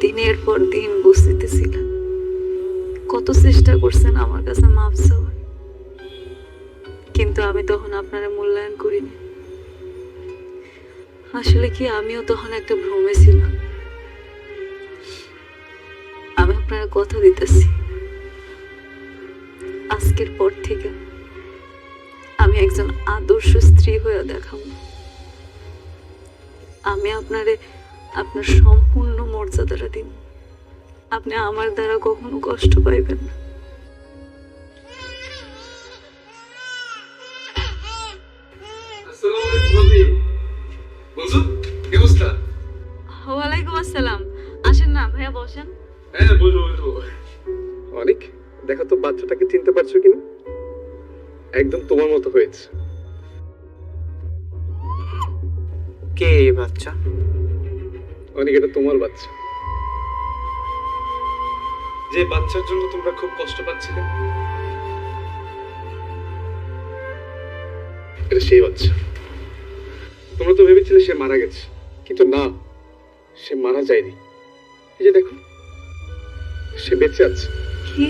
দিনের পর দিন বসতিতে ছিলেন, কত চেষ্টা করছেন আমার কাছে মাপ চাওয়ার, কিন্তু আমি তখন আপনারা মূল্যায়ন করিনি। আসলে কি আমিও তখন একটা ভ্রমে ছিলাম। আমি আপনারা কথা দিতেছি, আজকের পর থেকে আমি একজন আদর্শ স্ত্রী হয়ে দেখাবো। আমি আপনারে আপনার সম্পূর্ণ মর্যাদাটা দিব। আপনি আমার দ্বারা কখনো কষ্ট পাইবেন না। ওয়ালাইকুম আসসালাম। আসেন না ভাইয়া, বসেন। হ্যাঁ বলবো। অনেক দেখো তো বাচ্চাটাকে চিনতে পারছো কিনা? একদম তোমার মতো হয়েছে। কে এই বাচ্চা? অনেক, এটা তোমার বাচ্চা, যে বাচ্চার জন্য তোমরা খুব কষ্ট পাচ্ছিলে। এটা সেই বাচ্চা। তোমরা তো ভেবেছিলে সে মারা গেছে, কিন্তু না, সে মারা যায়নি। এই যে দেখো, সে বেঁচে আছে। কি?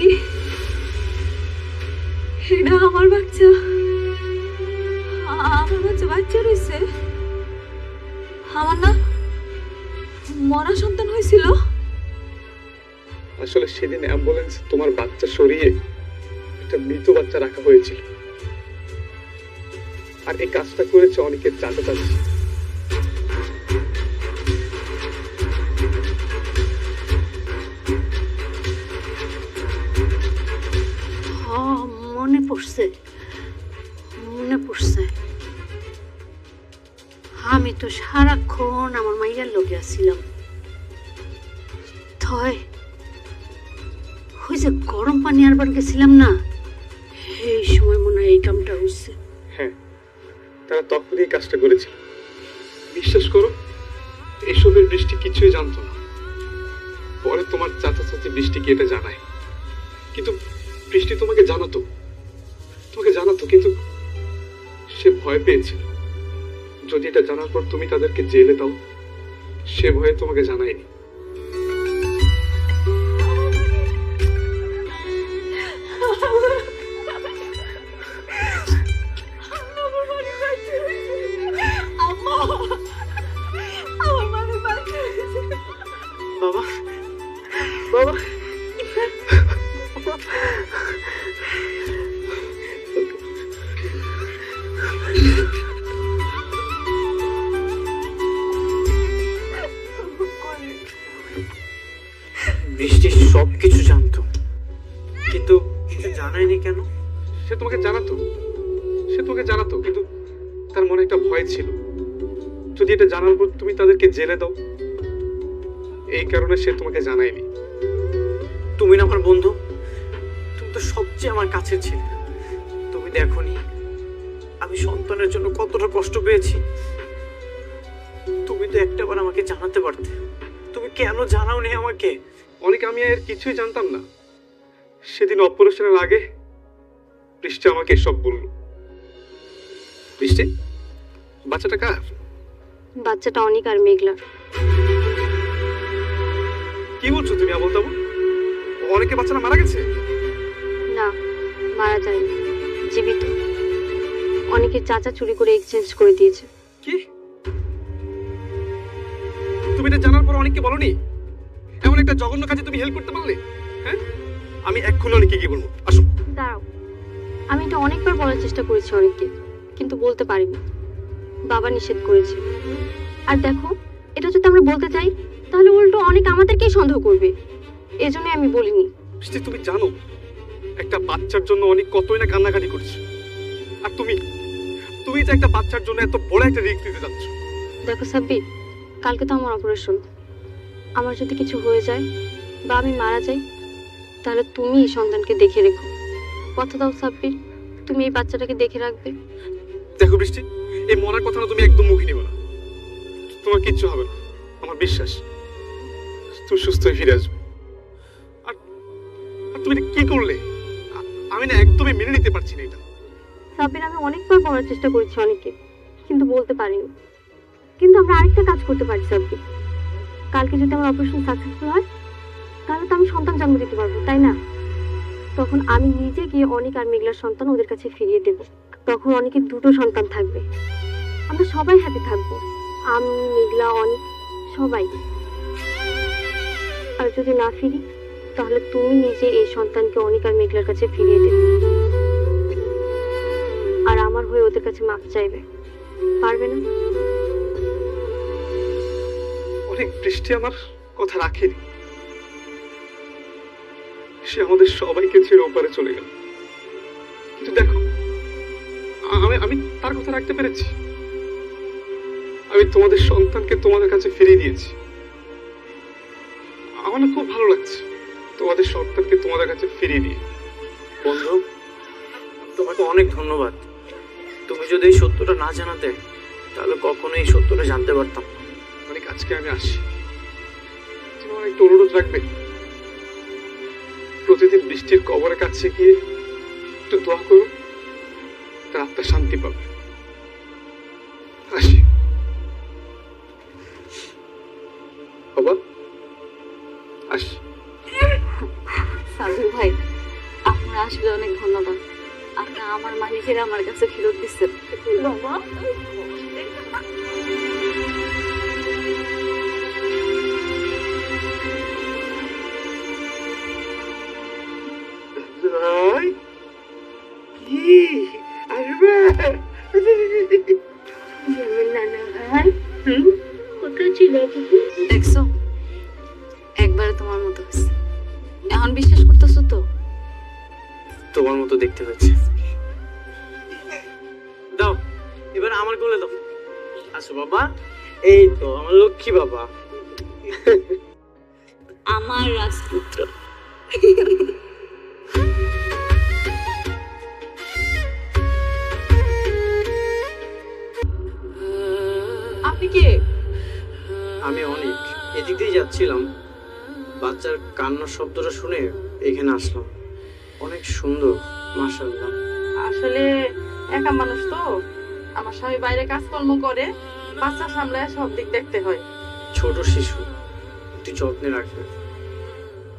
এটা আমার বাচ্চা? আমার বাচ্চা বাচ্চা রয়েছে? আমার না মরা সন্তান হয়েছিল? আসলে সেদিন অ্যাম্বুলেন্স তোমার বাচ্চা সরিয়ে একটা মৃত বাচ্চা রাখা হয়েছিল, আর এই কাজটা করেছে অনেকের চাচা চাচি। মনে পড়ছে, মনে পড়ছে। আমি তো সারাক্ষণ আমার মাইয়ার লোকে আসছিলাম। থয় ওই যে গরম পানি আনবার গেছিলাম না, এই সময় মনে হয় এই কামটা হচ্ছে। হ্যাঁ, তারা তখনই কাজটা করেছিল। বিশ্বাস করো, এসবের বৃষ্টি কিছুই জানতো না। পরে তোমার চাচা চাচি বৃষ্টিকে এটা জানায়, কিন্তু বৃষ্টি তোমাকে জানাতো, কিন্তু সে ভয় পেয়েছিল যদি এটা জানার পর তুমি তাদেরকে জেলে দাও। সে ভয়ে তোমাকে জানায়নি। বাবা, বাবা, বৃষ্টি সবকিছু জানতো, কিন্তু কিছু জানায়নি কেন? সে তোমাকে জানাতো, কিন্তু তার মনে একটা ভয় ছিল যদি এটা জানার পর তুমি তাদেরকে জেলে দাও। এই কারণে সে তোমাকে জানায়নি। তুমি না আমার বন্ধু, তুমি তো সবচেয়ে আমার কাছের ছিলে। তুমি দেখোনি আমি সন্তানের জন্য কতটা কষ্ট পেয়েছি? তুমি তো একটাবার আমাকে জানাতে পারতে। তুমি কেন জানাওনি আমাকে? অনেক, আমি আর কিছুই জানতাম না। সেদিন অপারেশনের আগে বৃষ্টি আমাকে সব বলল। বৃষ্টি, বাচ্চাটা কার? বাচ্চাটা অনেক আর মেঘলার। কি বলছো তুমি আবল তাবল? অনেকে বাচ্চাটা মারা গেছে? না, মারা যায়নি, জীবিত। অনেকের চাচা চুরি করে এক্সচেঞ্জ করে দিয়েছে। কি? তুমি এটা জানার পর অনেককে বলনি? এমন একটা জঘন্য কাজে তুমি হেল্প করতে পারলে? হ্যাঁ, আমি এক্ষুনি অনেককে কি বলবো। আসো। দাঁড়াও, আমি এটা অনেকবার বলার চেষ্টা করেছি অনেককে, কিন্তু বলতে পারিনি। বাবা নিষেধ করেছে। আর দেখো, এটা যদি আমরা বলতে চাই তাহলে উল্টো অনেক আমাদেরকেই সন্দেহ করবে। এজন্য আমি বলিনি। বৃষ্টি, তুমি জানো একটা বাচ্চার জন্য অনেক কতই না কান্নাকাটি করছে, আর তুমি যে একটা বাচ্চার জন্য এত বড় একটা রিস্ক নিতে যাচ্ছ। দেখো সাব্বির, কালকে তো আমার অপারেশন। আমার যদি কিছু হয়ে যায় বা আমি মারা যাই, তাহলে তুমি এই সন্তানকে দেখে রেখো। কথা দাও সাব্বির, তুমি এই বাচ্চাটাকে দেখে রাখবে। দেখো বৃষ্টি, এই মরার কথা না তুমি একদম মুখে নিও না। তোমার কিচ্ছু হবে না, আমার বিশ্বাস। তুমি সুস্থ হয়ে ফিরে আসবে। আর তুমি এটা কি করলে? আমি না একদমই মেনে নিতে পারছি না এটা। সাব্বির, আমি অনেকবার বলার চেষ্টা করেছি অনেকে, কিন্তু বলতে পারিনি। কিন্তু আমরা আরেকটা কাজ করতে পারি সাব্বির। কালকে যদি আমার অপারেশন সাকসেসফুল হয় তাহলে তো আমি সন্তান জন্ম দিতে পারবো, তাই না? তখন আমি নিজে গিয়ে অনেক আর মেঘলার সন্তান ওদের কাছে ফিরিয়ে দেব। তখন অনেকের দুটো সন্তান থাকবে, আমরা সবাই হ্যাপি থাকবো, আমি, মেঘলা, অনেক, সবাই। আর যদি না ফিরি তাহলে তুমি নিজে এই সন্তানকে অনেক আর মেঘলার কাছে ফিরিয়ে দেবে আর আমার হয়ে ওদের কাছে মাপ চাইবে, পারবে না? অনেক বৃষ্টি আমার কথা রাখেনি, সে আমাদের সবাইকে ছেড়ে ওপারে চলে গেল। কিন্তু দেখো, আমি তার কথা রাখতে পেরেছি। আমি তোমাদের সন্তানকে তোমাদের কাছে ফিরিয়ে দিয়েছি। আমার না খুব ভালো লাগছে তোমাদের সন্তানকে তোমাদের কাছে ফিরিয়ে দিয়ে। বন্ধু, তোমাকে অনেক ধন্যবাদ। তুমি যদি এই সত্যটা না জানাতে তাহলে কখনো এই সত্যটা জানতে পারতাম না। অনেক, আজকে আমি আসি, তুমি আমার একটু অনুরোধ রাখবে, প্রতিদিন বৃষ্টির কবরের কাছে গিয়ে একটু দোয়া করো, তার আত্মা শান্তি পাবে। আসি বাবা, আসি। সাজু ভাই, আপনার আসলে অনেক ধন্যবাদ। আপনি আমার মালিকের আমার কাছে ফেরত দিচ্ছেন। বাবা, দেখছো, একবারে তোমার মতো হয়েছে। এখন বিশ্বাস করতেছো তো? তোমার মতো দেখতে হয়েছে। দাও, এবার আমার কোলে দাও। আসো বাবা, এই তো আমার লক্ষ্মী বাবা। আমার রাজপুত্র। আপনি কে? আমি অনেক এদিক দিয়ে যাচ্ছিলাম, বাচ্চার কান্নার শব্দটা শুনে এখানে আসলাম। অনেক সুন্দর, মাশাআল্লাহ। আসলে একা মানুষ তো, আমার স্বামী বাইরে কাজকর্ম করে, বাচ্চা সামলায় সব দিক দেখতে হয়। ছোট শিশু, একটু যত্নে রাখবে।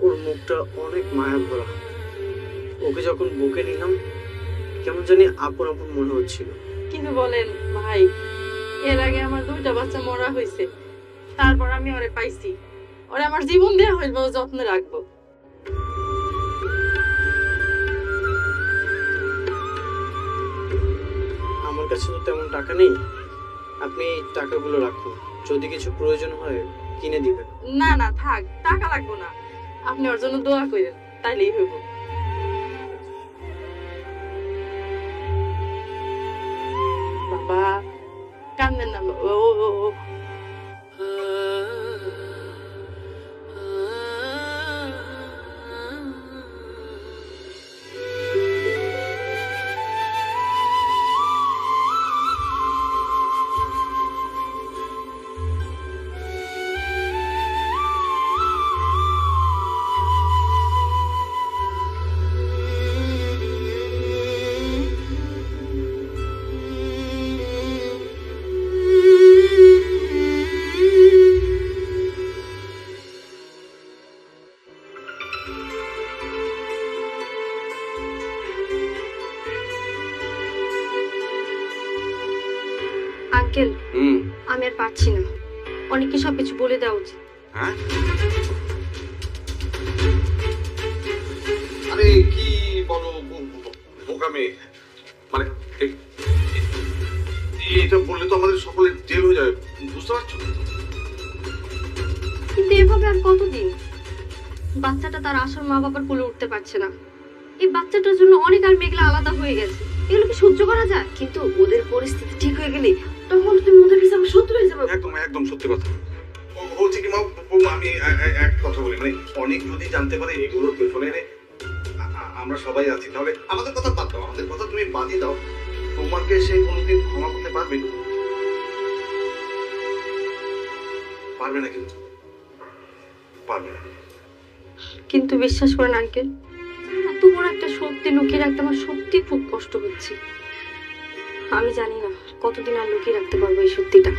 ওর মুখটা অনেক মায়া ভরা। ওকে যখন বুকে নিলাম কেমন জানি আপন আপন মনে হচ্ছিল। কিন্তু বলেন ভাই, এর আগে আমার 2টা বাচ্চা মরা হয়েছে, তারপর আমি ওরে পাইছি। ওরে আমার জীবন দেয়া হইল, যত্নে রাখবো। আমার কাছে তো তেমন টাকা নেই, আপনি টাকাগুলো রাখুন, যদি কিছু প্রয়োজন হয় কিনে দিবেন। না না থাক, টাকা লাগবো না, আপনি ওর জন্য দোয়া করেন, তাইলেই হইব। বাবা কান্দেন না বাবা। ও আঙ্কেল, আমি আর পারছি না, অনেককে সবকিছু বলে দেওয়া উচিত। হ্যাঁ, আরে কি বলো বোকা মেয়ে, মানে এটা বললে তো আমাদের সকলের জেল হয়ে যাবে, বুঝতে পারছো? কিন্তু এভাবে আর কতদিন? বাচ্চাটা তার আসল মা বাবার কোলে উঠতে পারছে না, এই বাচ্চাটার জন্য অনেক আর মেঘলা আলাদা হয়ে গেছে, এগুলো কি সহ্য করা যায়? কিন্তু ওদের পরিস্থিতি ঠিক হয়ে গেলে তখন তুমি ওদের কাছে আমার শত্রু হয়ে যাবে। একদম একদম সত্যি কথা বলছি কি মা, বৌমা, আমি এক কথা বলি, মানে অনেক যদি জানতে পারে এগুলোর পেছনে আমরা সবাই আছি, তাহলে আমাদের কথা বাদ দাও, আমাদের কথা তুমি বাদই দাও, তোমাকে সে কোনোদিন ক্ষমা করতে পারবে? পারবে না, কিন্তু পারবে না। কিন্তু বিশ্বাস করেন আঙ্কেল, এত বড় একটা সত্যি লুকিয়ে রাখতে আমার সত্যি খুব কষ্ট হচ্ছে। আমি জানি না কতদিন আর লুকিয়ে রাখতে পারবো এই সত্যিটা।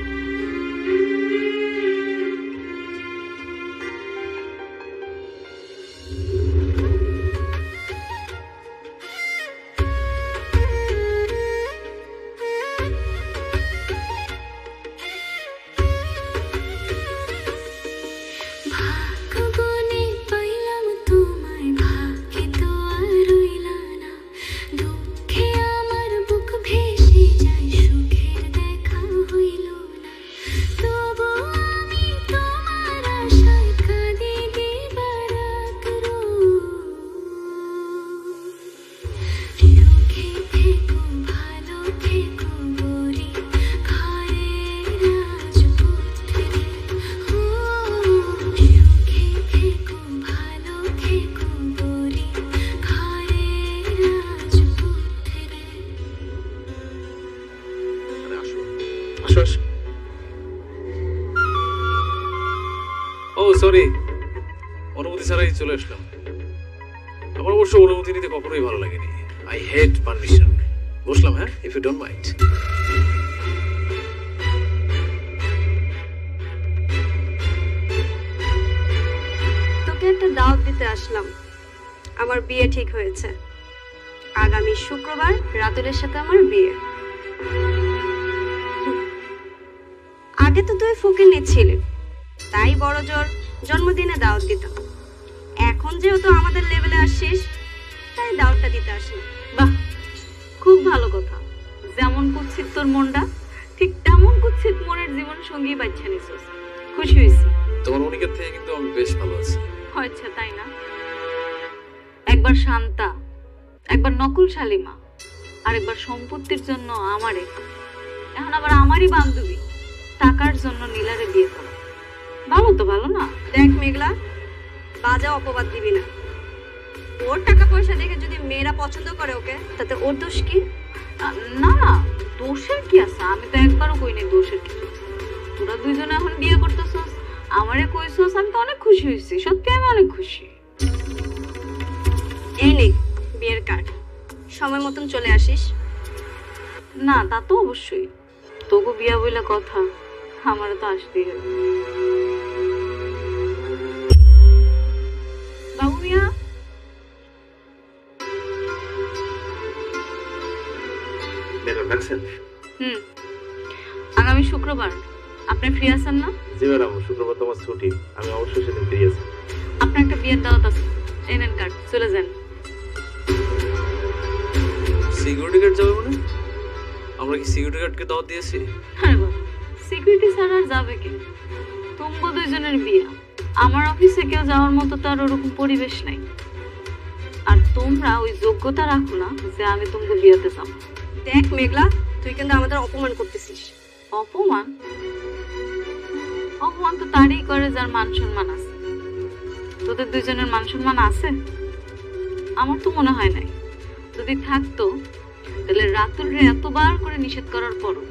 অনুমতি ছাড়াই চলে আসলাম। আমার অবশ্য অনুমতি নিতে কখনোই ভালো লাগেনি। I hate permission. বসলাম, হ্যাঁ, ইফ ইউ ডোন্ট মাইন্ড। তোকে একটা দাওয়াত দিতে আসলাম। আমার বিয়ে ঠিক হয়েছে, আগামী শুক্রবার রাতুলের সাথে আমার বিয়ে। আগে তো তুই ফকিন্নি ছিলি, তাই বড় জোর জন্মদিনে দাওয়াত দিতাম। এখন যেহেতু আমাদের লেভেলে আসছিস, তাই দাওয়াতটা দিতে আসি। বাহ, খুব ভালো কথা। যেমন কুৎসিত তোর মনটা, ঠিক তেমন কুৎসিত মনের জীবন সঙ্গী বাচ্চা নিছিস। খুশি হয়েছি। তোমার অনেকের থেকে কিন্তু আমি বেশ ভালো আছি। হয়েছে তাই না? একবার শান্তা, একবার নকুল শালিমা, আর একবার সম্পত্তির জন্য আমারে, এখন আবার আমারই বান্ধবী টাকার জন্য নীলারে বিয়ে করা। ভালো তো ভালো না? দেখ মেঘলা, বাজে অপবাদ দিবি না। ওর টাকা পয়সা দেখে যদি মেয়েরা পছন্দ করে ওকে, তাতে ওর দোষ কি? না না, দোষের কি আছে? আমি তো একবারও কইনি দোষের কিছু। তোরা দুইজনে এখন বিয়ে করতেছস, আমারে কইছস, আমি তো অনেক খুশি হয়েছি। সত্যি আমি অনেক খুশি। এই নে বিয়ের কার্ড, সময় মতন চলে আসিস। না, তা তো অবশ্যই। তোকে বিয়া বইলা কথা, আমারও তো আসতেই হবে। বাবু মিয়া, ম্যাডাম রাখছেন? হুম, আগামী শুক্রবার আপনি ফ্রি আছেন না? জি ম্যাডাম, শুক্রবার তোমার ছুটি, আমি অবশ্যই সেদিন ফ্রি আছি। আপনার একটা বিয়ের দাওয়াত আছে, এই নেন কার্ড, চলে যান। সিকিউরিটি গার্ড যাবে মানে? আমরা কি সিকিউরিটি গার্ডকে দাওয়াত দিয়েছি? আরে বাবা, সিকিউরিটি ছাড়া আর যাবে কি? তোমরা দুইজনের বিয়ে, আমার অফিসে কেউ যাওয়ার মতো তো আর ওরকম পরিবেশ নাই। আর তোমরা ওই যোগ্যতা রাখো না যে আমি তোমাকে বিয়েতে যাব। দেখ মেঘলা, তুই কিন্তু আমাদের অপমান করতেছিস। অপমান? অপমান তো তারই করে যার মান সম্মান আছে। তোদের দুইজনের মান সম্মান আছে? আমার তো মনে হয় নাই। যদি থাকতো তাহলে রাতুলরে এতবার করে নিষেধ করার পরও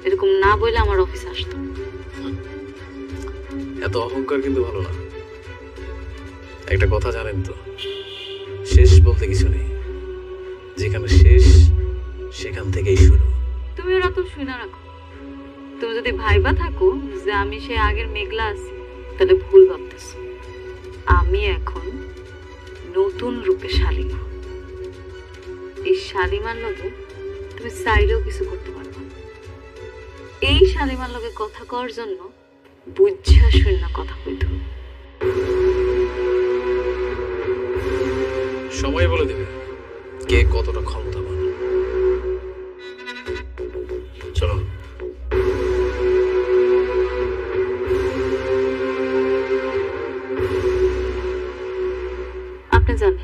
এরকম না বলে আমার অফিসে আসতো। এত অহংকার কিন্তু ভালো না। একটা কথা জানেন তো, শেষ বলতে কিছু নেই, যেখানে শেষ সেখান থেকেই শুরু। তুমিও রাতুল শুনে রাখো, তুমি যদি ভাইবা থাকো যে আমি সে আগের মেঘলা আছি, তাহলে ভুল ভাবতেছো। আমি এখন নতুন রূপে শালিমা। এই শালিমার লগে তুমি চাইলেও কিছু করতে পারবে না। এই শালিমার লগে কথা কওয়ার জন্য বুঝা শূন্য কথা কইতে হবে। সময় বলে দেবে কে কতটা ক্ষমতাবান। চলো। আপনি যান।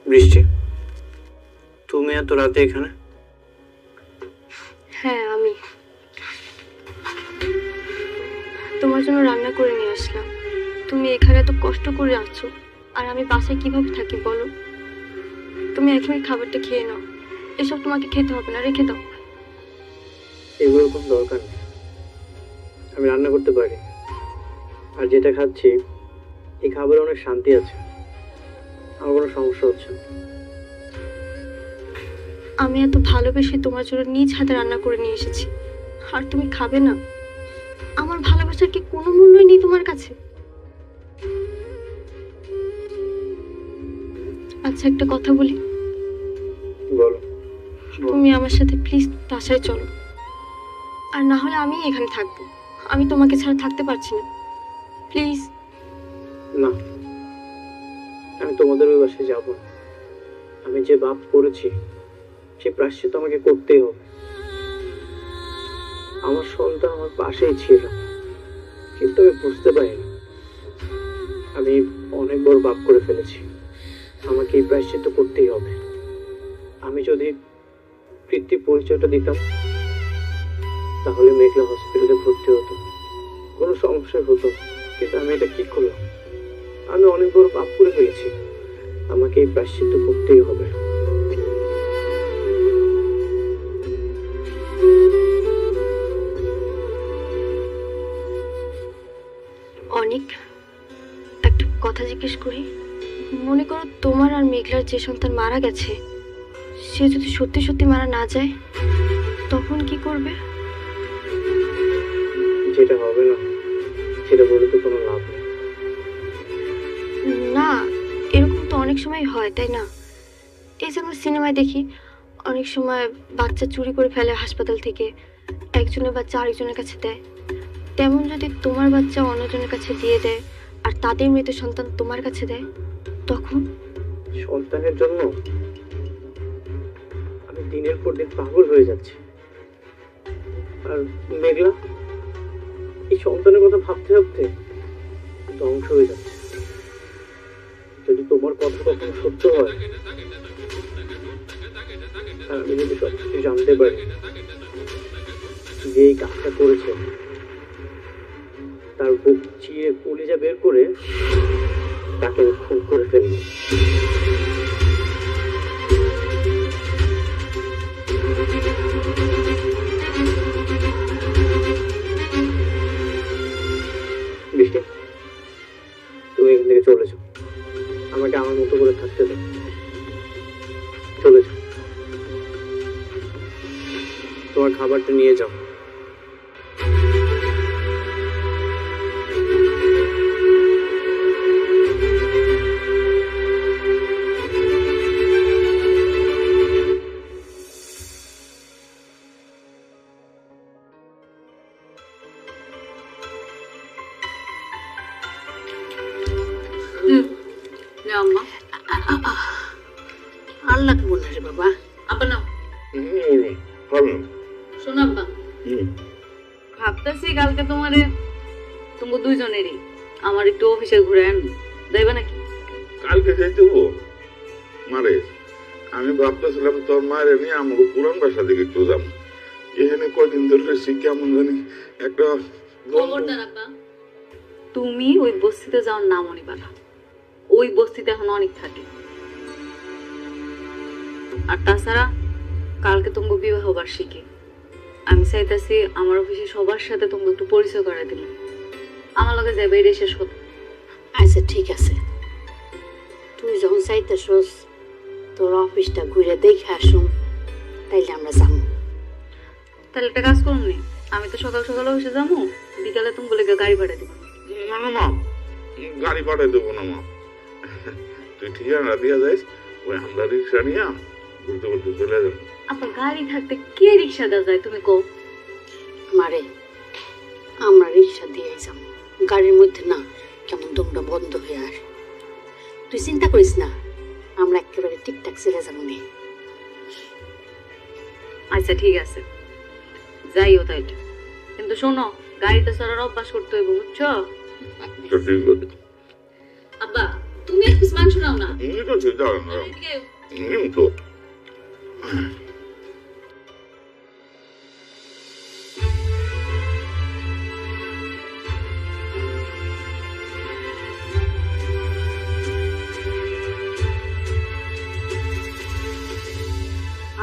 বৃষ্টি, তুমি এত রাতে এখানে? হ্যাঁ আমি তোমার জন্য রান্না করে নিয়ে আসলাম। তুমি এখানে এত কষ্ট করে আছো, আর আমি বাসায় কিভাবে থাকি বলো? তুমি এখনই খাবারটা খেয়ে নাও, এসব তোমাকে খেতে হবে না, রেখে দাও। এগুলোর কোনো দরকার নেই, আমি রান্না করতে পারি। আর যেটা খাচ্ছি এই খাবারে অনেক শান্তি আছে, আমার কোনো সমস্যা হচ্ছে না। আমি এত ভালোবেসে তোমার জন্য নিজ হাতে রান্না করে নিয়ে এসেছি, আর তুমি খাবে না? আমার ভালোবাসার কি কোনো মূল্যই নেই তোমার কাছে? আচ্ছা একটা কথা বলি, বলো। তুমি আমার সাথে প্লিজ বাসায় চলো, আর না হলে আমি এখানে থাকবো। আমি তোমাকে ছাড়া থাকতে পারছি না, প্লিজ। না, আমি তোমাদের ওই বাসায় যাব না। আমি যে পাপ করেছি সে প্রায়শ্চিত্ত আমাকে করতেই হবে। আমার সন্তান আমার পাশেই ছিল, কিন্তু আমি বুঝতে পারিনি আমি অনেক বড় পাপ করে ফেলেছি। আমাকে এই প্রায়শ্চিত্ত করতেই হবে। আমি যদি কৃত্রিম পরিচয়টা দিতাম তাহলে মেঘলা হসপিটালে ভর্তি হতো, কোনো সমস্যা হতো না। কিন্তু আমি এটা কি করলাম? আমি অনেক বড় পাপ করে ফেলেছি, আমাকে এই প্রায়শ্চিত্ত করতেই হবে। অনেক একটা কথা জিজ্ঞেস করি, মনে করো তোমার আর মেঘলার যে সন্তান মারা গেছে সে যদি সত্যি সত্যি মারা না যায়, তখন কি করবে? যেটা হবে না সেটা বলে তো কোনো লাভ নেই। না, এরকম তো অনেক সময় হয়, তাই না? এই যে আমরা সিনেমায় দেখি, অনেক সময় বাচ্চা চুরি করে ফেলে হাসপাতাল থেকে, একজনের বাচ্চা আরেকজনের কাছে দেয়। তেমন যদি তোমার বাচ্চা অন্যজনের কাছে দিয়ে দেয় আর তাদের মৃত সন্তান তোমার কাছে দেয়, তখন? সন্তানের জন্য আমি দিনের পর দিন পাগল হয়ে যাচ্ছি। আর মেঘলা এই সন্তানের কথা ভাবতে ভাবতে ধ্বংস হয়ে যাচ্ছে। যদি তোমার কথা কখনো সত্য হয় আর আমি যদি সবকিছু জানতে পারি যে এই কাজটা করেছে, তার বুক চিয়ে কলিজা বের করে তাকে খুন করে ফেলবো। বৃষ্টি, তুমি এখান থেকে চলে যাও, আমাকে আমার মতো করে থাকতে দাও। চলে যাও, তোমার খাবারটা নিয়ে যাও। আম্মা, আর লাগবো না রে বাবা। আপা নাও। শোনো আব্বা, ভাবতেছি কালকে তোমারে তোমার দুইজনেরই আমার একটু অফিসে ঘুরে আনবো, যাইবা নাকি? কালকে যাইতে হবো মারে? আমি ভাবতেছিলাম তোর মায়ের নিয়ে আমাকে পুরান বাসা দিকে একটু যাবো। এখানে কয়দিন ধরে রয়েছি, কেমন জানি একটা খবরদার আব্বা, তুমি ওই বস্তিতে যাওয়ার নামও নিবা না। ওই বস্তিতে এখন অনেক থাকে। আর তাছাড়া কালকে তোমার বিবাহ বার্ষিকী, আমি চাইতেছি আমার অফিসে সবার সাথে তোমাকে একটু পরিচয় করে দিল। আমার লগে যাবে, এটাই শেষ কথা। আচ্ছা ঠিক আছে, তুই যখন চাইতেছস তোর অফিসটা ঘুরে দেখে আসুন, তাইলে আমরা যাবো। তাহলে একটা কাজ করুন নি, আমি তো সকাল সকাল অফিসে যাবো, বিকালে তুমি বলে গাড়ি ভাড়া দিব। না না মা, গাড়ি পাঠাই দেবো না মা। তুই ঠিকানা দিয়া যাইস, ওই আমরা রিক্সা নিয়ে ঘুরতে ঘুরতে চলে যাবো। আপনার গাড়ি থাকতে কে রিক্সা দেওয়া যায় তুমি কো? মারে আমরা রিক্সা দিয়ে যাবো, গাড়ির মধ্যে না কেমন দমটা বন্ধ হয়ে আসে। তুই চিন্তা করিস না, আমরা একেবারে ঠিকঠাক চলে যাবো নি। আচ্ছা ঠিক আছে, যাইও তাইলে। কিন্তু শোনো, গাড়িতে চড়ার অভ্যাস করতে হইব, বুঝছো? তো ঠিক আছে। আব্বা তুমি এক পিস মাংস নাও না। ঠিক আছে, যাও না এদিকে তো।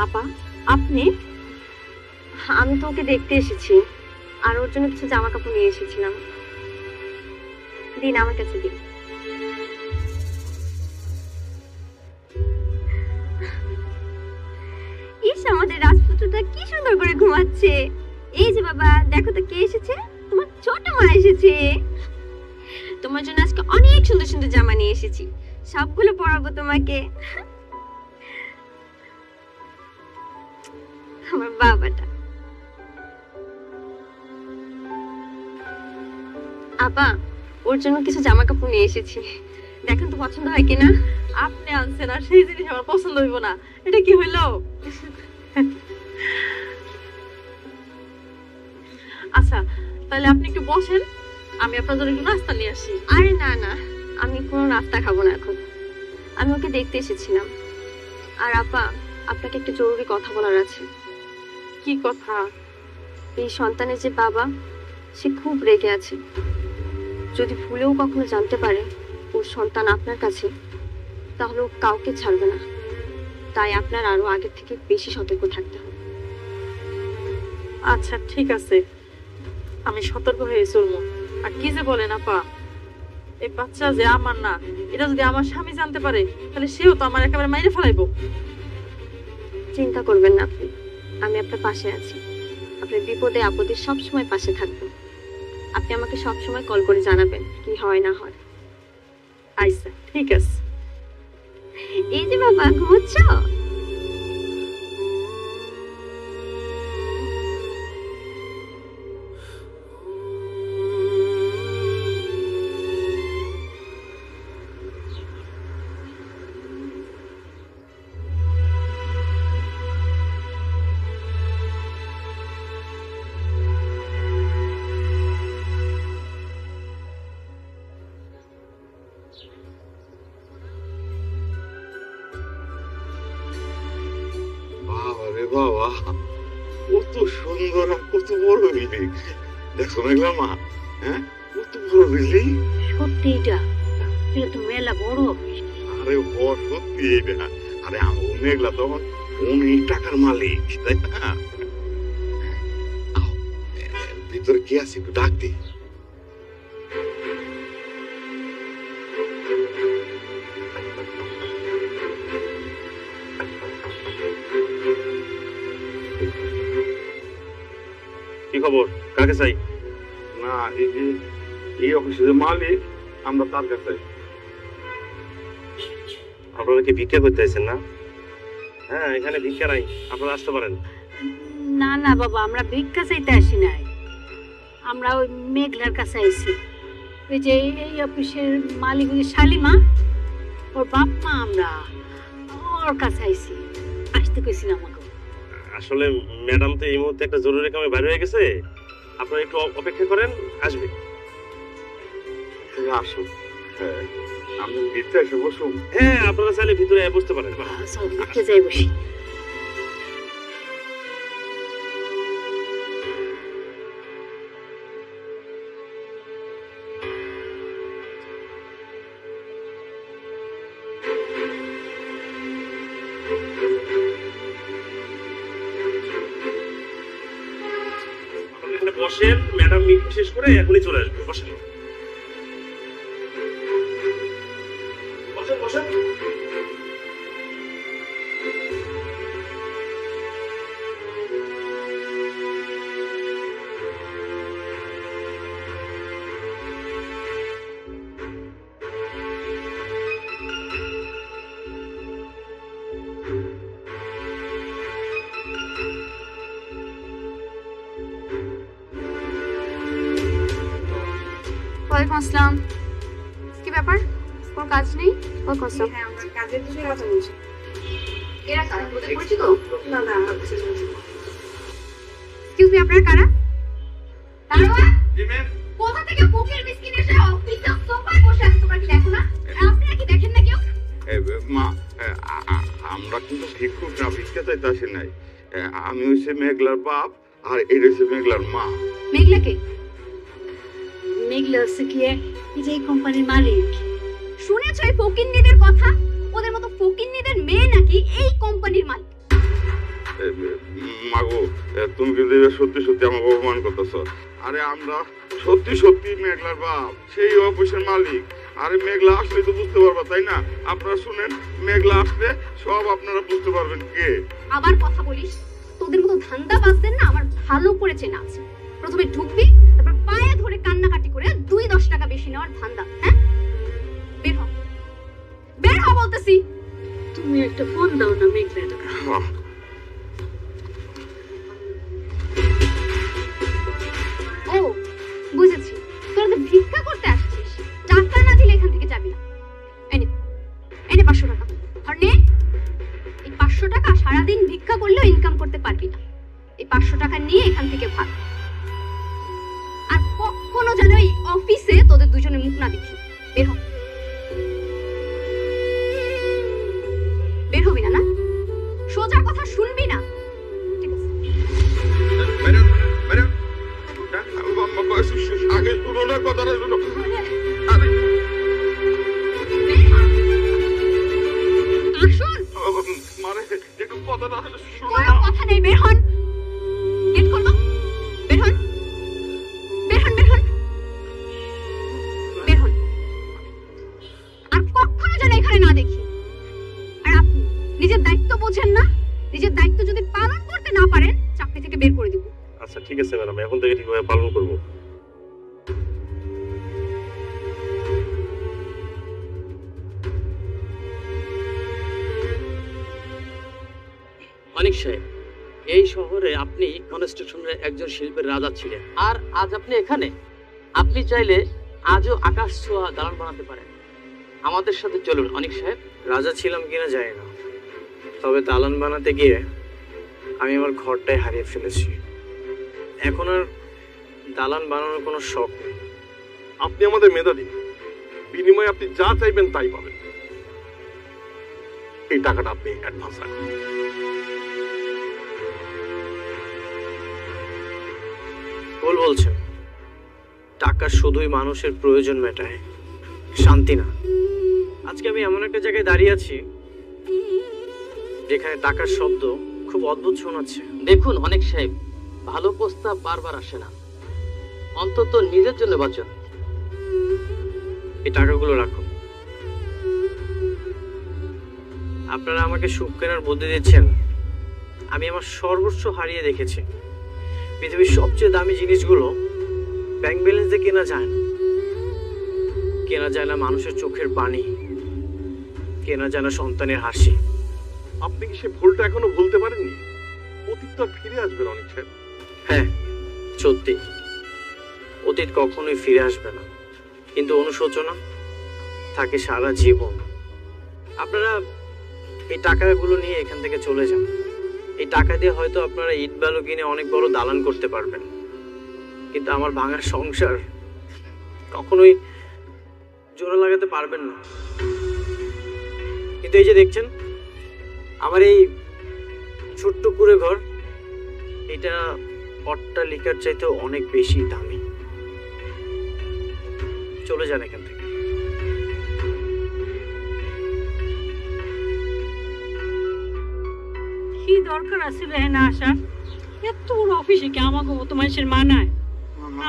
আপা, আপনি? আমি তো ওকে দেখতে এসেছি, আর ওর জন্য কিছু জামা কাপড় নিয়ে এসেছিলাম। দিন, আমার কাছে দিন। ইস, আমাদের রাজপুত্রটা কি সুন্দর করে ঘুমাচ্ছে। এই যে বাবা, দেখো তো কে এসেছে। তোমার ছোট মা এসেছে। তোমার জন্য আজকে অনেক সুন্দর সুন্দর জামা নিয়ে এসেছি, সবগুলো পরাবো তোমাকে। আমার বাবাটা। আপা, ওর জন্য কিছু জামা কাপড় নিয়ে এসেছি, দেখেন তো পছন্দ হয় কিনা। আপনি আনছেন আর সেই জিনিস আমার পছন্দ হইব না, এটা কি হইলো? আচ্ছা, তাহলে আপনি একটু বসেন, আমি আপনার জন্য একটু নাস্তা নিয়ে আসি। আরে না না, আমি কোনো নাস্তা খাবো না এখন। আমি ওকে দেখতে এসেছিলাম। আর আপা, আপনাকে একটা জরুরি কথা বলার আছে। কি কথা? এই সন্তানের যে বাবা, সে খুব রেগে আছে। যদি ভুলেও কখনো জানতে পারে ওর সন্তান আপনার কাছে, তাহলে ও কাউকে ছাড়বে না। তাই আপনার আরো আগের থেকে বেশি সতর্ক থাকতে হবে। আচ্ছা ঠিক আছে, আমি সতর্ক হয়ে চলবো। আর কি যে বলেন আপা, এই বাচ্চা যে আমার না, এটা যদি আমার স্বামী জানতে পারে, তাহলে সেও তো আমার একেবারে মাইরে ফেলাইবো। চিন্তা করবেন না আপনি, আমি আপনার পাশে আছি। আপনার বিপদে আপদে সবসময় পাশে থাকবো। আপনি আমাকে সবসময় কল করে জানাবেন কি হয় না হয়। আচ্ছা ঠিক আছে। এই যে বাবা, ঘুমোচ্ছ? বাবা রে বাবা, কত সুন্দর আর কত বড় বিল্ডিং। দেখছো মেঘলা মা? হ্যাঁ, কত বড় বিল্ডিং। সত্যি এটা তো মেলা বড় অফিস। আরে সত্যি এটা। আরে আমার মেঘলা তখন অনেক টাকার মালিক, তাই না? আও, ভিতরে কি আছে একটু ডাক দি। কি খবর? কাকে চাই? না, এই যে এই অফিসের মালিক, আমরা তার কাছে। আপনারা কি ভিক্ষা করতে আছেন না? হ্যাঁ, এখানে ভিক্ষা নাই, আপনারা আসতে পারেন। না না বাবা, আমরা ভিক্ষা চাইতে আসি নাই, আমরা ওই মেঘলার কাছে আইছি। ওই যে এই অফিসের মালিক ওই যে শালিমা, ওর বাপ মা, আমরা ওর কাছে আইছি, আসতে কইছিলাম আমাকে। আসলে ম্যাডাম তো এই মুহূর্তে একটা জরুরি কামে বাইরে হয়ে গেছে, আপনারা একটু অপেক্ষা করেন, আসবে। আসুন, হ্যাঁ, আমি ভিতরে এসে বসুন। হ্যাঁ, আপনারা চাইলে ভিতরে বসতে পারেন। চল ভিতরে যাই বসি। আপনারা এখানে বসেন, ম্যাডাম মিটিং শেষ করে এখনই চলে আসবে। বসেন বসেন বসেন। ওয়ালাইকুম আসসালাম। কি ব্যাপার, কোনো কাজ নেই? ওয়ালাইকুম আসসালাম। হ্যাঁ, আমরা কাজের বিষয়ে কথা বলছি। এরা কারা, ওদের পরিচিত? না না, এক্সকিউজ মি, আপনারা কারা? দারোয়ান, কোথা থেকে বুকের বিস্কিট এসে অফিসে সোফায় বসে আছে, তোমরা কি দেখো না? আপনারা কি দেখেন না কেউ? মা, আমরা কিন্তু ভিক্ষুক না, ভিক্ষা চাইতে আসি নাই। আমি হচ্ছে মেঘলার বাপ, আর এটা হচ্ছে মেঘলার মা। মেঘলাকে? মেঘলা হচ্ছে কি এই যে এই কোম্পানির মালিক। শুনেছো এই ফকিন্নিদের কথা? ওদের মতো ফকিন্নিদের মেয়ে নাকি এই কোম্পানির মালিক। কইরা সত্যি সত্যি আমাকে অপমান করতেছ। আরে আমরা সত্যি সত্যি মেঘলার বাপ, সেই অফিসের মালিক। আরে মেঘলা আসলে তো বুঝতে পারবা, তাই না? আপনারা শুনেন, মেঘলা আসলে সব আপনারা বুঝতে পারবেন কে। আবার কথা বলিস, তোদের মতো ধান্দা বাজদের না আমার ভালো করে চেনা আছে। প্রথমে ঢুকবি, তারপর পায়ে ধরে কান্নাকাটি করে 2-10 টাকা বেশি নেওয়ার ধান্দা। হ্যাঁ, বের হ, বের হ বলতেছি। তুমি একটা ফোন দাও না মেঘলা। হ্যাঁ, ও বুঝেছি, তোরা তো ভিক্ষা করতে আসছিস, টাকা না দিলে এখান থেকে যাবি না। এনে এনে 500 টাকা, আর নে এই 500 টাকা সারাদিন ভিক্ষা করলেও ইনকাম করতে পারবি না। এই 500 টাকা নিয়ে এখান থেকে ভাগ। আর কখনো যেন এই অফিসে তোদের দুজনের মুখ না দেখি। বের হ, বের হবি না? না সোজা কথা শুনবি না, ঠিক আছে? ম্যাডাম ম্যাডাম আগে শুনো না কথাটা, শুনো। আসুন, মানে একটু কথাটা শুনো কোনো না। কথা নেই, বের হন। গেট খুলবো, বের হন, বের হন, বের হন, বের হন। আর কখনো যেন এখানে না দেখি। আর আপনি নিজের দায়িত্ব বোঝেন না? নিজের দায়িত্ব যদি পালন করতে না পারেন, চাকরি থেকে বের করে দিব। আচ্ছা ঠিক আছে ম্যাডাম, এখন থেকে ঠিকভাবে পালন করবো। মানিক সাহেব, এই শহরে আপনি কনস্ট্রাকশনের একজন শিল্পের রাজা ছিলেন, আর আজ আপনি এখানে। আপনি চাইলে আজও আকাশ ছোঁয়া দালান বানাতে পারেন। আমাদের সাথে চলুন অনিক সাহেব। রাজা ছিলাম কিনা জানি না, তবে দালান বানাতে গিয়ে আমি আমার ঘরটাই হারিয়ে ফেলেছি। এখন আর দালান বানানোর কোনো শখ নেই। আপনি আমাদের মেধাবী, বিনিময়ে আপনি যা চাইবেন তাই পাবেন। এই টাকাটা আপনি অ্যাডভান্স রাখুন। ভুল বলছেন, টাকা শুধুই মানুষের প্রয়োজন মেটায়, শান্তি না। আজকে আমি এমন একটা জায়গায় দাঁড়িয়ে আছি যেখানে টাকার শব্দ খুব অদ্ভুত শোনাচ্ছে। দেখুন অনেক সাহেব, ভালো প্রস্তাব বারবার আসে না, অন্তত নিজের জন্য বাঁচুন। এই টাকাগুলো রাখুন। আপনারা আমাকে সুখ কেনার বুদ্ধি দিচ্ছেন। আমি আমার সর্বস্ব হারিয়ে দেখেছি। পৃথিবীর সবচেয়ে দামি জিনিসগুলো ব্যাংক ব্যালেন্সে কেনা যায় না। কেনা যায় না মানুষের চোখের পানি, কেনা যায় না সন্তানের হাসি। আপনি কি সে ভুলটা এখনো ভুলতে পারেননি? অতীত তো আর ফিরে আসবে না অনেক সাহেব। হ্যাঁ সত্যি, অতীত কখনোই ফিরে আসবে না, কিন্তু অনুশোচনা থাকে সারা জীবন। আপনারা এই টাকাগুলো নিয়ে এখান থেকে চলে যান। এই টাকা দিয়ে হয়তো আপনারা ইট বালু কিনে অনেক বড় দালান করতে পারবেন, কিন্তু আমার ভাঙা সংসার কখনোই জোড়া লাগাতে পারবেন না। কিন্তু এই যে দেখছেন আমার এই ছোট্ট কুঁড়ে ঘর, এটা অট্টালিকার চাইতে অনেক বেশি দামি। চলে যান এখান থেকে। কি দরকার আছে না আসার? এত বড় অফিসে কি আমাকে মতো মানুষের মানায়?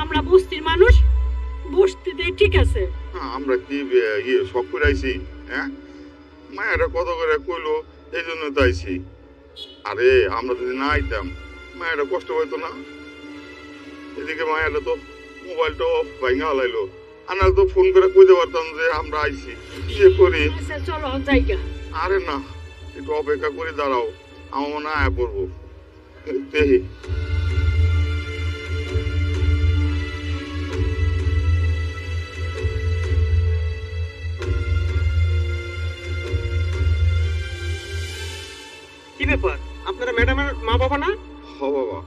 আমরা বস্তির মানুষ, বসতিতে ঠিক আছে। আমরা কি শখ করে আইছি? হ্যাঁ, মায়েরা কত করে কইলো, এই জন্য তো আইছি। আরে আমরা যদি না আইতাম মায়েরা কষ্ট পাইতো না। এদিকে মায়েরা তো মোবাইলটা অফ ভাঙা হলাইলো, আনার তো ফোন করে কইতে পারতাম যে আমরা আইছি। কি করি? আচ্ছা চলো জায়গা। আরে না, একটু অপেক্ষা করে দাঁড়াও, আমার মনে হয় আয়া পড়বো। দেখি কি ব্যাপার, আপনারা ম্যাডামের মা বাবা না? হ বাবা।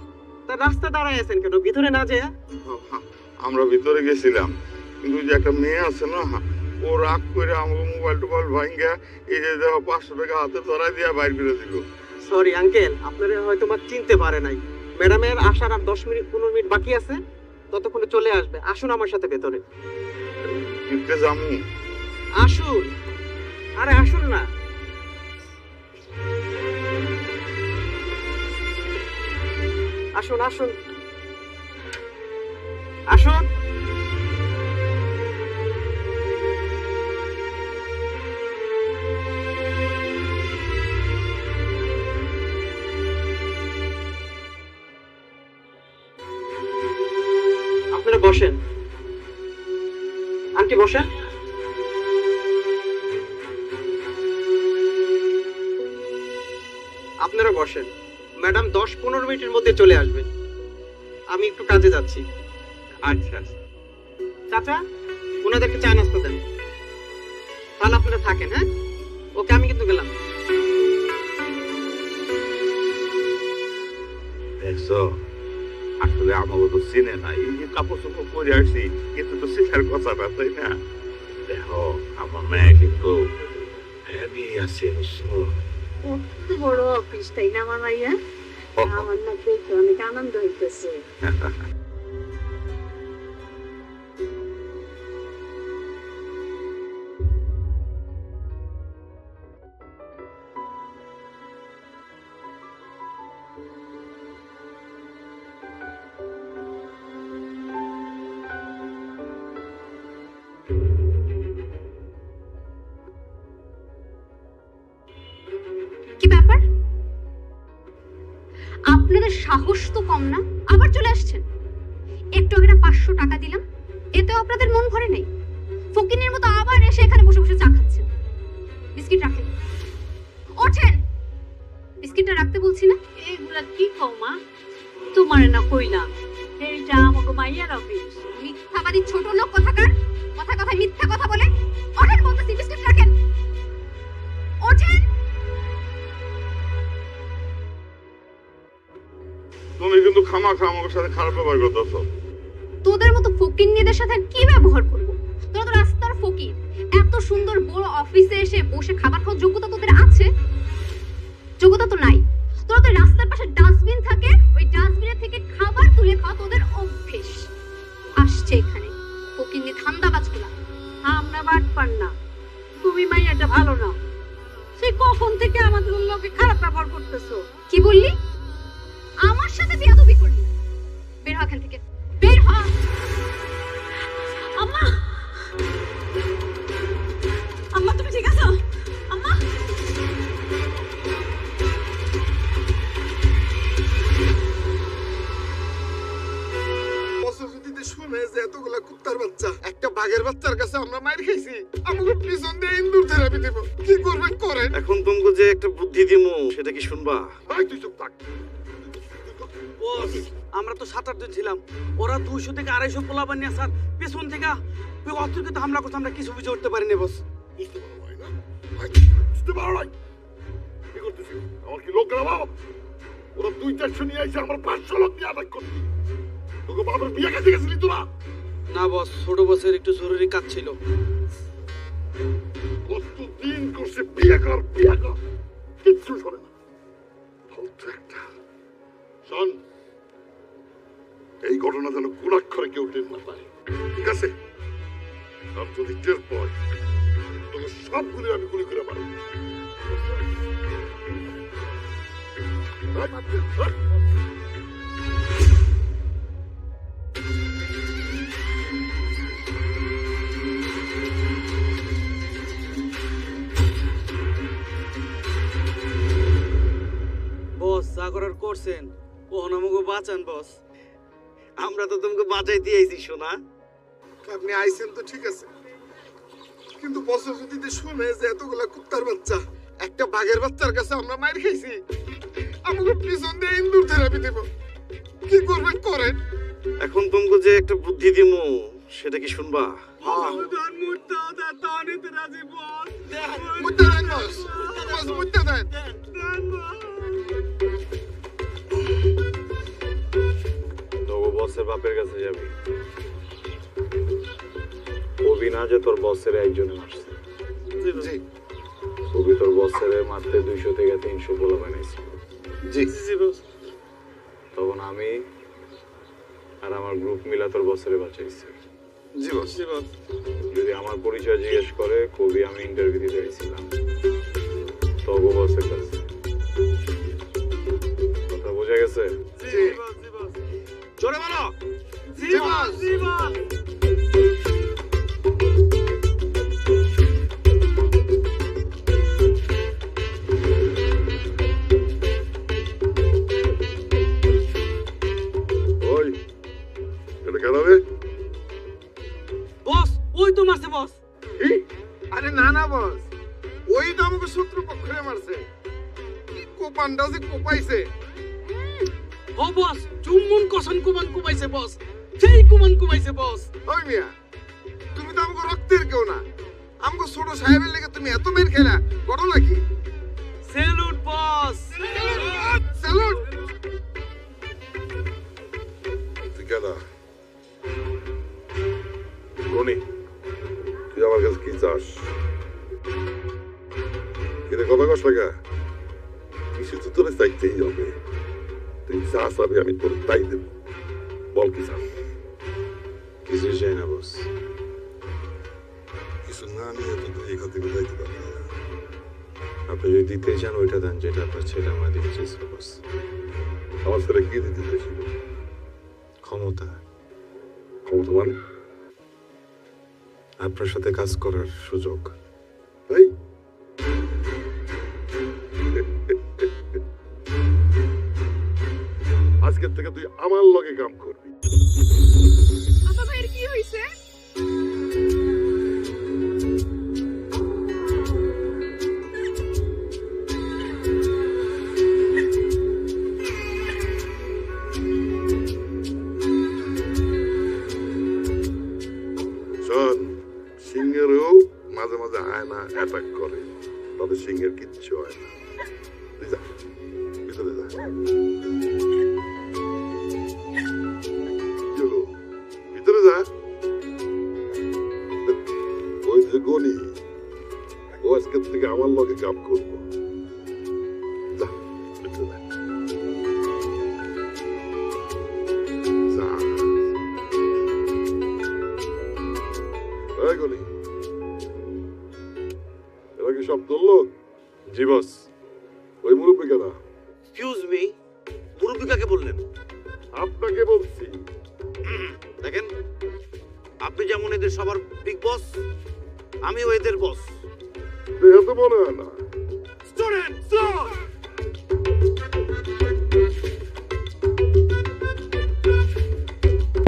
তার রাস্তা দাঁড়ায় আছেন কেন, ভিতরে না যায়? আমরা ভিতরে গেছিলাম, কিন্তু যে একটা মেয়ে আছে না, ও রাগ করে আমাকে মোবাইল টোবাইল ভাঙ্গা এই যে দেখো 500 টাকা হাতে ধরাই দিয়া বাইর করে দিল। সরি আঙ্কেল, আপনারা হয়তো মা চিনতে পারে নাই। ম্যাডামের আসার আর 10-15 মিনিট বাকি আছে, ততক্ষণে চলে আসবে। আসুন আমার সাথে ভেতরে। দিতে যামু? আসুন, আরে আসুন না। আসুন আসুন আসুন। আপনারা বসেন, আন্টি বসেন। আপনারা বসেন, ম্যাডাম 10-15 মিনিটের মধ্যে চলে আসবেন। আমি একটু কাজে যাচ্ছি। আচ্ছা আচ্ছা। চাচা, ওনাদেরকে চা নাস্তা দেন। তাহলে আপনারা থাকেন, হ্যাঁ? ওকে, আমি কিন্তু গেলাম। দেখছো আসলে আমাকে তো চিনে না, এই যে কাপড় চোপড় পরে আসছি, কিন্তু তো চিনার কথা না, তাই না? দেখো আমার মেয়ে কিন্তু হেভি আছে, বুঝছো? কত বড় অফিস, তাই না আমার ভাইয়া? আমার না দেখে অনেক আনন্দ হইতেছে। কি ব্যাপার? আপনাদের সাহস তো কম না, আবার চলে আসছেন। একটু আগে 500 টাকা দিলাম, এতেও আপনাদের মন ভরে নাই। ফকিনের মতো আবার এসে এখানে বসে বসে চা খাচ্ছেন। বিস্কিট রাখেন, ওঠেন। বিস্কিটটা রাখতে বলছি না? এগুলা কি কও মা? তোমার না কইলাম এইটা আমাকে মাইয়ার অফিস। মিথ্যাবাদী ছোট লোক কোথাকার, কথা কথায় মিথ্যা কথা বলে। ওঠেন বলতেছি, বিস্কিট রাখেন, ওঠেন। তুমি কিন্তু খামাখা আমার সাথে খারাপ ব্যবহার করতেছো। তোদের মতো ফকিন্নিদের সাথে আর কি ব্যবহার করব? তোরা তো রাস্তার ফকির। এত সুন্দর বড় অফিসে এসে বসে খাবার খাওয়ার যোগ্যতা তোদের আছে? যোগ্যতা তো নাই। তোরা তো রাস্তার পাশে ডাস্টবিন থাকে, ওই ডাস্টবিনের থেকে খাবার তুলে খাওয়া তোদের অভ্যেস। আসছে এখানে ফকিন্নি ধান্দাবাজগুলা। আমরা বাট পার না, তুমি মাইয়াটা ভালো না। সে কখন থেকে আমাদের লোকে খারাপ ব্যবহার করতেছো। কি বললি? আমার সাথে বেয়াদবি করলি? বের হ এখান থেকে, বের হ। আম্মা, আম্মা তুমি ঠিক আছো? আম্মা, যদি শুনে যে এতগুলা কুত্তার বাচ্চা একটা বাঘের বাচ্চার কাছে আমরা মাইর খাইছি, আমাকে পিছন দিয়ে ইন্দুর থেরাপি দেব, কি করবেন করেন। এখন তোমাকে যে একটা বুদ্ধি দিমু সেটা কি শুনবা? ভাই তুই চুপ থাক। বস, আমরা তো 7-8 জন ছিলাম। ওরা 200 থেকে 250 পোলা বানিয়ে স্যার পেছন থেকে অতর্কিত হামলা করছে। আমরা কিছু বুঝে উঠতে পারিনি বস। বুঝতে পারো নাই না? ভাই, বুঝতে পারো নাই? কি করতেছি? আমার কি লোক রাবাব? ওরা 200-400 নিয়ে আইছে, আমার 500 লোক নিয়ে আটাক করতে। তোকে বাবার বিয়ে কাছে গেছিলি তোরা? না বস, ছোট বসের একটু জরুরি কাজ ছিল। কতদিন করছে বিয়ে কর, কিচ্ছু শোনে না। ফালতু একটা। শোন, এই ঘটনা যেন কুলাক্ষরে কেউ টের না পায়, ঠিক আছে? আর যদি টের পায় তবে সবগুলি আমি গুলি করে মারব। বস, যা করার করছেন, ওহন আমাকে বাঁচান বস। আমরা তো তোমাকে বাঁচাই দিয়েছি সোনা। আপনি আইছেন তো ঠিক আছে, কিন্তু বছর যদি শুনে যে এতগুলা কুত্তার বাচ্চা একটা বাঘের বাচ্চার কাছে আমরা মাইর খাইছি, আমাকে পিছন দিয়ে ইন্দুর থেরাপি দেব, কি করবেন করেন। এখন তোমাকে যে একটা বুদ্ধি দিমু সেটা কি শুনবা? মুদ্দা দেন বস, বস মুদ্দা দেন। তোর বসের বাপের কাছে যাবি, কবি না যে তোর বসের একজনে মারছে। জি কবি তোর বসের মারতে 200 থেকে 300 পোলা বানাইছিল। জি জি বস। তখন আমি আর আমার গ্রুপ মিলা তোর বসের বাঁচাইছে। জি বস। জি বস। যদি আমার পরিচয় জিজ্ঞেস করে, কবি আমি ইন্টারভিউ দিতে গেছিলাম তোর বসের কাছে। কথা বোঝা গেছে? জি বস। বস ওই এটা কেন রে বস ওই তো মারছে বস। কি আরে না না বস ওই তো আমাকে শত্রু পক্ষে মারছে কি কোপানটা যে কোপাইছে ও বস চুম্বন কষন কুমান কুমাইছে বস, সেই কুমান কুমাইছে বস। ওই মিয়া তুমি তো আমাকে রক্তের কেউ না, আমাকে ছোট সাহেবের লেগে তুমি এত মের খেলা ঘটনা কি? সেলুট বস। স্যালুট। তুই কেন রনি তুই আমার কাছে কি চাস কিরে কথা কস টাকা কিছু তো তোর চাইতেই হবে তুই যা চাবি আমি তোর তাই দেব বল কি চাস কিছু চাই না বস। কিছু না নিয়ে তো তুই এখান থেকে যাইতে পারবি না আপনি যদি দিতে চান ওইটা দেন যেটা আপনার ছেলে আমার দিতে চেয়েছিল বস। আমার ছেলে কি দিতে চাইছিল ক্ষমতা, ক্ষমতা মানে আপনার সাথে কাজ করার সুযোগ। এই আজকের থেকে তুই আমার লগে কাম করবি কি হয়েছে? শোন সিংহেরও মাঝে মাঝে আয়না অ্যাটাক করে তবে সিংহের কিচ্ছু হয় না তুই যা ভিতরে যা কি হলো? ভিতরে যা ওই যে গনি ও আজকের থেকে আমার লগে কাম করবো যা ভিতরে যা যা এই গনি এরা কি সব তোর লোক? জি বস। ওই মুরব্বী কেনা এক্সকিউজ মি, মুরব্বী কাকে বললেন? আপনাকে বলছি দেখেন, আপনি যেমন এদের সবার বিগ বস, আমিও এদের বস। দেহে তো মনে হয় না স্টুডেন্ট